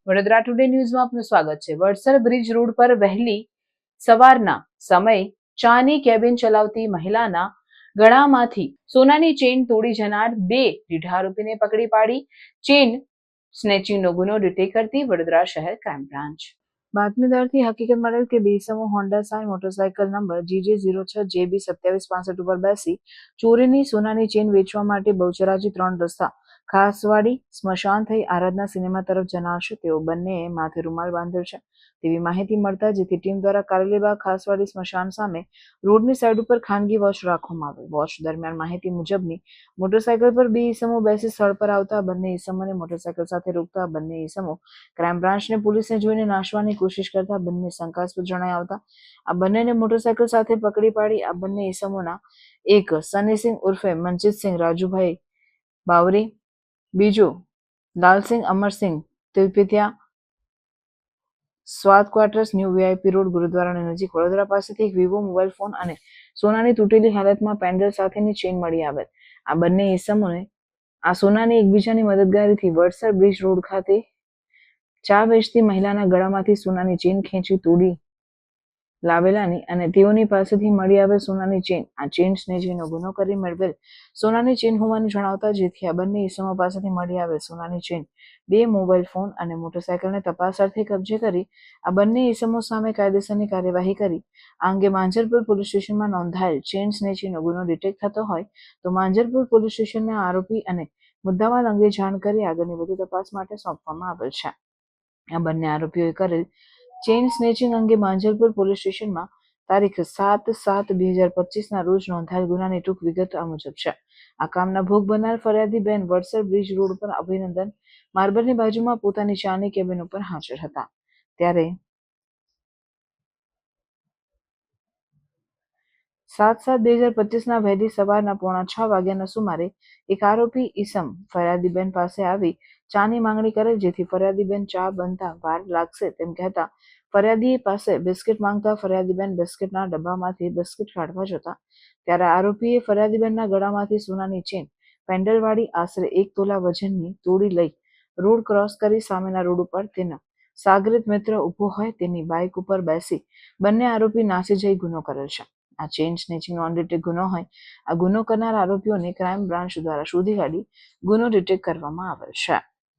Vadodara today ન્યૂઝમાં આપનું સ્વાગત છે। વડસર બ્રિજ રોડ પર વહેલી સવારના સમયે ચાની કેબિન ચલાવતી મહિલાના ગળામાંથી સોનાની ચેઇન તોડી જનાર બે રીઢા આરોપીને પકડી પાડી ચેઇન સ્નેચિંગનો ગુનો ડિટેક્ટ કરતી વડોદરા શહેર ક્રાઇમ બ્રાન્ચ। બાતમીદારથી હકીકત મળેલ કે બે ઇસમો Honda shine motorcycle number GJ06JB2765 ઉપર બેસી ચોરીની સોનાની ચેઇન વેચવા માટે બહુચરાજી 3 રસ્તા ખાસવાડી સ્મશાન થઈ આરાધના સિનેમા તરફ જનાર છે। તેઓ બંનેએ માથે રૂમાલ બાંધેલ છે તેવી માહિતી મળતા જેથી ટીમ દ્વારા કારેલીબાગ ખાસવાડી સ્મશાન સામે રોડની સાઈડ ઉપર ખાનગી વોચ રાખવામાં આવેલ। વોચ દરમિયાન માહિતી મુજબની મોટરસાયકલ પર બે ઇસમો બેસી સ્થળ પર આવતા બંને ઇસમોને મોટરસાયકલ સાથે રોકતા બંને ઇસમો ક્રાઇમ બ્રાન્ચને પોલીસને જોઈને નાશવાની કોશિશ કરતા બંને શંકાસ્પદ જણાઈ આવતા આ બંનેને મોટરસાયકલ સાથે પકડી પાડી આ બંને ઇસમોના એક સનીસિંહ ઉર્ફે મનજીતસિંહ રાજુભાઈ બાવરી, બીજો લાલસિંહ અમરસિંહ તિલપિતિયા, સ્વાદ ક્વાર્ટર્સ ન્યૂ VIP રોડ ગુરુદ્વારાની નજીક વડોદરા પાસેથી એક વિવો મોબાઈલ ફોન અને સોનાની તૂટેલી હાલતમાં પેન્ડલ સાથેની ચેઇન મળી આવેલ। આ બંને ઇસમોને આ સોનાની એકબીજાની મદદગારીથી વડસર બ્રિજ રોડ ખાતે ચા વેચતી મહિલાના ગળામાંથી સોનાની ચેઇન ખેંચી તોડી લાવેલાની અને તેઓની પાસેથી મળી આવેલ સોનાની ચેઇન આ ચેઇન સ્નેચિંગનો ગુનો કરી મેળવેલ સોનાની ચેઇન હોવાનું જણાવતા જેથી આ બંને ઇસમો પાસેથી મળી આવેલ સોનાની ચેઇન, બે મોબાઈલ ફોન અને મોટરસાયકલને તપાસ અર્થે કબજે કરી આ બંને ઇસમો સામે કાયદેસરની કાર્યવાહી કરી આ અંગે માંજરપુર પોલીસ સ્ટેશનમાં નોંધાયેલ ચેઇન સ્નેચિંગનો ગુનો ડિટેક્ટ થતો હોય તો માંજરપુર પોલીસ સ્ટેશનના આરોપી અને મુદ્દામાલ અંગે જાણ કરી આગળની વધુ તપાસ માટે સોંપવામાં આવેલ છે। આ બંને આરોપીઓએ કરેલ ચેઇન સ્નેચિંગ અંગે માંજરપુર પોલીસ સ્ટેશનમાં તારીખ 7/7/2025 રોજ નોંધાયેલ ગુનાની ટૂંક વિગત આ મુજબ છે। આ કામના ભોગ બનનાર ફરિયાદી બેન વડસર બ્રિજ રોડ પર અભિનંદન માર્બલની બાજુમાં પોતાની ચાની કેબિન ઉપર હાજર હતા ત્યારે 7/7/2025 વહેલી સવારના 5:45 વાગ્યાના સુમારે એક આરોપી ઈસમ ફરિયાદીબેન પાસે આવી ચાની માંગણી કરેલ જેથી ફરિયાદીબેન ચા બનતા વાર લાગશે તેમ કહેતા ફરિયાદી પાસે બિસ્કિટ માંગતા ફરિયાદીબેન બિસ્કિટના ડબ્બામાંથી બિસ્કિટ કાઢવા જતા ત્યારે આરોપીએ ફરિયાદીબેનના ગળામાંથી સોનાની ચેન પેન્ડલવાળી આશરે 1 તોલા વજનની તોડી લઈ રોડ ક્રોસ કરી સામેના રોડ ઉપર તેના સાગરીત મિત્ર ઊભો હોય તેની બાઇક ઉપર બેસી બંને આરોપી નાસી જઈ ગુનો કરેલ છે। આ ચેઇન સ્નેચિંગનો અનડિટેક્ટ ગુનો હોય આ ગુનો કરનાર આરોપીઓને ક્રાઇમ બ્રાન્ચ દ્વારા શોધી કાઢી ગુનો ડિટેક્ટ કરવામાં આવેલ છે।